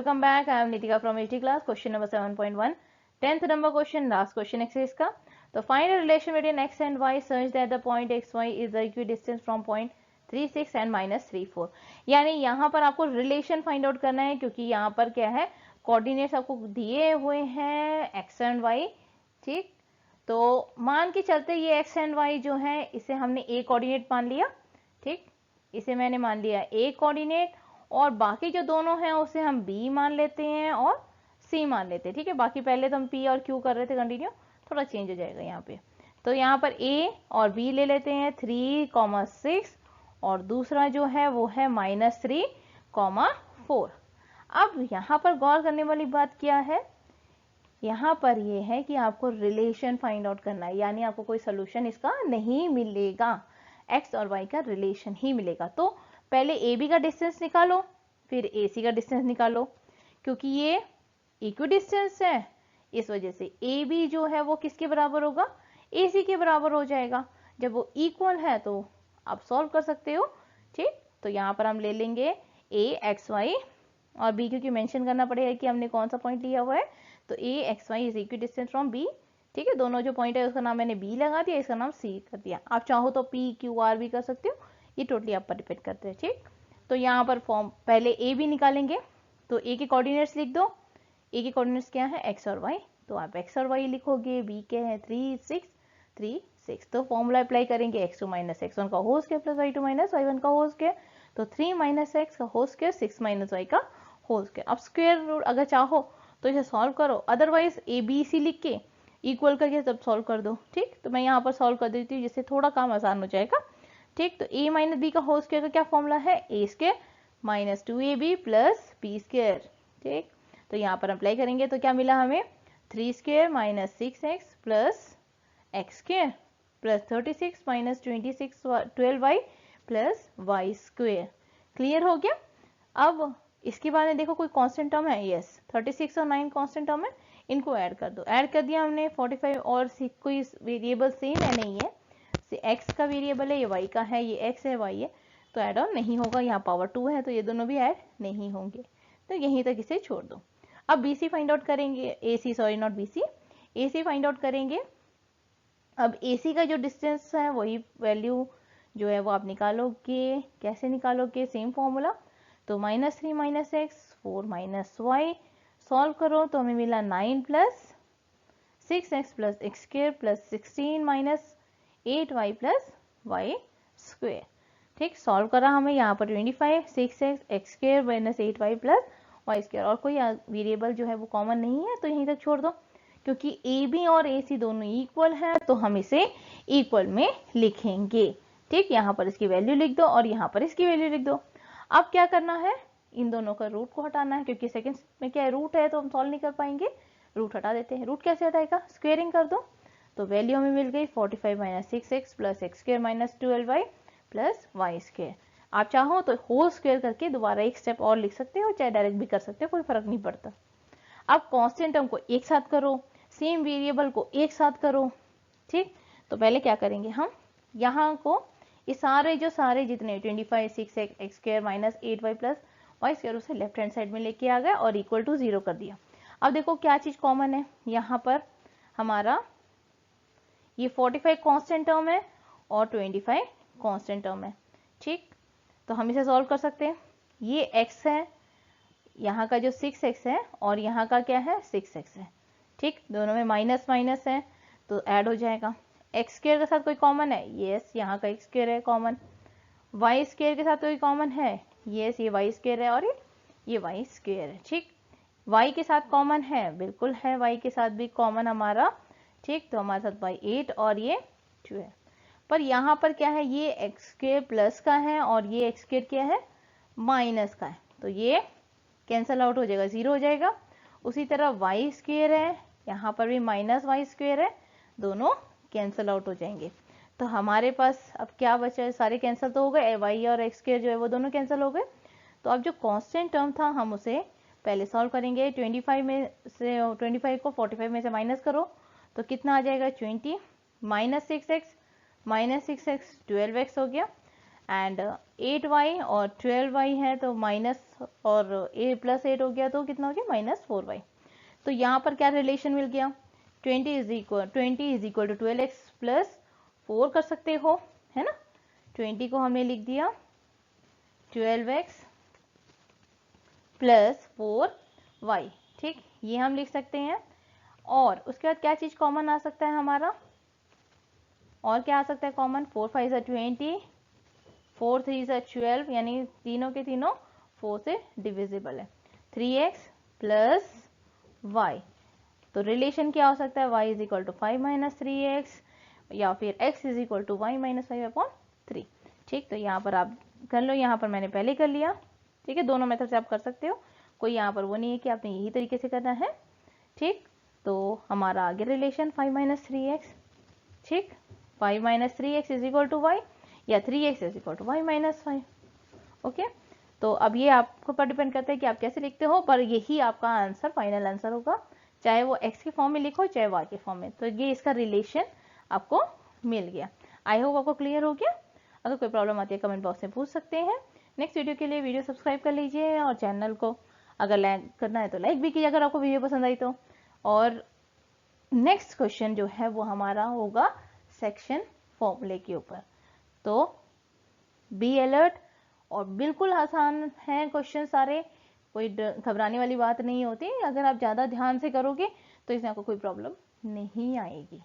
welcome back. I am Nitika from HT class. Question number 7.1, 10th number question, last question exercise का. तो find a relation between x and y such that the point xy is the equidistant from point 36 and minus 34. यानी यहाँ पर आपको relation find out करना है, क्योंकि यहाँ पर क्या है, कोऑर्डिनेट्स आपको दिए हुए हैं x एंड y. ठीक, तो मान के चलते ये x एंड y जो है इसे हमने a कोऑर्डिनेट मान लिया. ठीक, इसे मैंने मान लिया a कोऑर्डिनेट, और बाकी जो दोनों हैं उसे हम b मान लेते हैं और c मान लेते हैं. ठीक है, बाकी पहले तो हम p और q कर रहे थे कंटिन्यू, थोड़ा चेंज हो जाएगा यहाँ पे. तो यहाँ पर a और b ले लेते हैं 3,6, और दूसरा जो है वो है -3,4. अब यहाँ पर गौर करने वाली बात क्या है, यहाँ पर ये है कि आपको रिलेशन फाइंड आउट करना है, यानी आपको कोई सोल्यूशन इसका नहीं मिलेगा, x और y का रिलेशन ही मिलेगा. तो पहले ए बी का डिस्टेंस निकालो, फिर ए सी का डिस्टेंस निकालो. क्योंकि ये इक्वी डिस्टेंस है, इस वजह से ए बी जो है वो किसके बराबर होगा, ए सी के बराबर हो जाएगा. जब वो इक्वल है तो आप सॉल्व कर सकते हो. ठीक, तो यहाँ पर हम ले लेंगे ए एक्स वाई और बी, क्योंकि मेंशन करना पड़ेगा कि हमने कौन सा पॉइंट लिया हुआ है. तो A X Y is equidistance from B. ठीक है, दोनों जो पॉइंट है उसका नाम मैंने बी लगा दिया, इसका नाम सी कर दिया. आप चाहो तो पी क्यू आर भी कर सकते हो, ये टोटली आप पर डिपेंड करते हैं. ठीक, तो यहाँ पर फॉर्म पहले ए बी निकालेंगे, तो ए के कोऑर्डिनेट्स लिख दो. ए के कोऑर्डिनेट्स क्या है, एक्स और वाई, तो आप एक्स और वाई लिखोगे. बी के हैं 3, 6, 3, 6. तो फॉर्मूला अप्लाई करेंगे x2 माइनस x1 का whole square plus y2 minus y1 का होल स्क्वायर. तो 3 माइनस x का होल स्क्वायर 6 माइनस y का होल स्क्वायर. अब स्क्वायर रूट अगर चाहो तो इसे सॉल्व करो, अदरवाइज ए बी सी लिख के इक्वल करके तब सॉल्व कर दो. ठीक, तो मैं यहाँ पर सॉल्व कर देती हूँ जिससे थोड़ा काम आसान हो जाएगा. ठीक, तो a माइनस बी का होल स्क्वायर का क्या फॉर्मूला है, a square minus 2ab plus B square. ठीक, तो यहाँ पर अप्लाई करेंगे तो क्या मिला हमें, 3 square minus 6x plus x square plus 36 minus 12y plus Y square. Clear हो गया. अब इसके बाद में देखो कोई कांस्टेंट टर्म है, यस 36 और 9 कांस्टेंट टर्म है, इनको ऐड कर दो. ऐड कर दिया हमने 45, और कोई वेरिएबल सेम है नहीं है, एक्स का वेरिएबल है, ये वाई का है, ये एक्स है वाई है, तो ऐड ऑन नहीं होगा. यहाँ पावर 2 है तो ये दोनों भी ऐड नहीं होंगे, तो यहीं तक इसे छोड़ दो. अब बी सी फाइंड आउट करेंगे, A C sorry not B C, A C find out करेंगे. अब ए सी का जो डिस्टेंस है वही वैल्यू जो है वो आप निकालोगे. कैसे निकालोगे, सेम फॉर्मूला. तो -3 minus x 4 minus y, solve करो तो हमें मिला 9 plus 6x plus x square plus 16 minus 8y plus Y square. ठीक, सॉल्व करा हमें यहाँ पर 25, 6x x square minus 8y plus Y square, और कोई वेरिएबल जो है वो कॉमन नहीं है तो यहीं तक छोड़ दो. क्योंकि ए बी और ए सी दोनों इक्वल है तो हम इसे इक्वल में लिखेंगे. ठीक, यहाँ पर इसकी वैल्यू लिख दो और यहाँ पर इसकी वैल्यू लिख दो. अब क्या करना है, इन दोनों का रूट को हटाना है, क्योंकि सेकंड में क्या है, रूट है तो हम सॉल्व नहीं कर पाएंगे. रूट हटा देते हैं. रूट कैसे हटाएगा, स्क्वेयरिंग कर दो. तो वैल्यू हमें मिल गई 45 minus 6x plus x square minus 12y plus Y square. आप चाहो तो होल स्क्वायर करके दोबारा एक स्टेप और लिख सकते हो, चाहे डायरेक्ट भी कर सकते हो, कोई फर्क नहीं पड़ता. अब कांस्टेंट टर्म को एक साथ करो, सेम वेरिएबल को एक साथ करो. ठीक, तो पहले क्या करेंगे हम, यहाँ को ये सारे जो सारे जितने 25, 6x x square minus 8y plus Y square उसे लेफ्ट हैंड साइड में लेके आ गए और इक्वल टू 0 कर दिया. अब देखो क्या चीज कॉमन है, यहाँ पर हमारा ये 45 कांस्टेंट टर्म है और 25 कांस्टेंट टर्म है. ठीक, तो हम इसे सॉल्व कर सकते हैं. ये x है, यहाँ का जो 6x है और यहाँ का क्या है 6x है. ठीक, दोनों में माइनस माइनस है तो ऐड हो जाएगा. एक्स स्क्वायर के साथ कोई कॉमन है, यस यहाँ का एक्स स्क्वायर है कॉमन. वाई स्क्वायर के साथ कोई कॉमन है, यस ये वाई स्क्वायर है और ये वाई स्क्वायर है. ठीक, वाई के साथ कॉमन है, बिल्कुल है, वाई के साथ भी कॉमन हमारा. ठीक, तो हमारे साथ वाई 8 और ये 2 है. पर यहाँ पर क्या है, ये एक्स स्क्वायर प्लस का है और ये एक्स स्क्वायर क्या है, माइनस का है, तो ये कैंसल आउट हो जाएगा, 0 हो जाएगा. उसी तरह वाई स्क्वायर है, यहाँ पर भी माइनस वाई स्क्वायर है, दोनों कैंसल आउट हो जाएंगे. तो हमारे पास अब क्या बचा है, सारे कैंसिल तो हो गए, वाई और एक्स स्क्वायर जो है वो दोनों कैंसिल हो गए. तो अब जो कांस्टेंट टर्म था हम उसे पहले सॉल्व करेंगे. 25 में से 25 को 45 में से माइनस करो तो कितना आ जाएगा, 20 माइनस 6x 12x हो गया. एंड 8y और 12y है तो माइनस और a प्लस 8 हो गया तो कितना हो गया -4y। तो यहाँ पर क्या रिलेशन मिल गया 20 is equal to 12x plus 4 कर सकते हो, है ना। 20 को हमने लिख दिया 12x प्लस 4y, ठीक, ये हम लिख सकते हैं। और उसके बाद क्या चीज कॉमन आ सकता है हमारा, और क्या आ सकता है कॉमन, 4 5 20, 4 3 12, यानी तीनों के तीनों 4 से डिविजिबल है। 3x प्लस y, तो रिलेशन क्या हो सकता है y is equal to 5 minus 3x या फिर x is equal to y minus 5 upon 3। ठीक, तो यहाँ पर आप कर लो, यहाँ पर मैंने पहले कर लिया, ठीक है, दोनों मेथड से आप कर सकते हो, कोई यहाँ पर वो नहीं है कि आपने यही तरीके से करना है। ठीक, तो हमारा आगे रिलेशन 5 माइनस 3x, ठीक, 5 minus 3x is equal to y या 3x is equal to y minus 5। Okay, तो अब ये आपको पर डिपेंड करता है कि आप कैसे लिखते हो, पर यही आपका आंसर फाइनल आंसर होगा, चाहे वो x के फॉर्म में लिखो चाहे y के फॉर्म में। तो ये इसका रिलेशन आपको मिल गया। आई होप आपको क्लियर हो गया। अगर कोई प्रॉब्लम आती है कमेंट बॉक्स में पूछ सकते हैं। नेक्स्ट वीडियो के लिए वीडियो सब्सक्राइब कर लीजिए और चैनल को अगर लाइक करना है तो लाइक भी कीजिए अगर आपको वीडियो पसंद आई तो। और नेक्स्ट क्वेश्चन जो है वो हमारा होगा सेक्शन फॉर्मूले के ऊपर। तो बी अलर्ट, और बिल्कुल आसान है क्वेश्चन सारे, कोई घबराने वाली बात नहीं होती। अगर आप ज़्यादा ध्यान से करोगे तो इसमें आपको कोई प्रॉब्लम नहीं आएगी।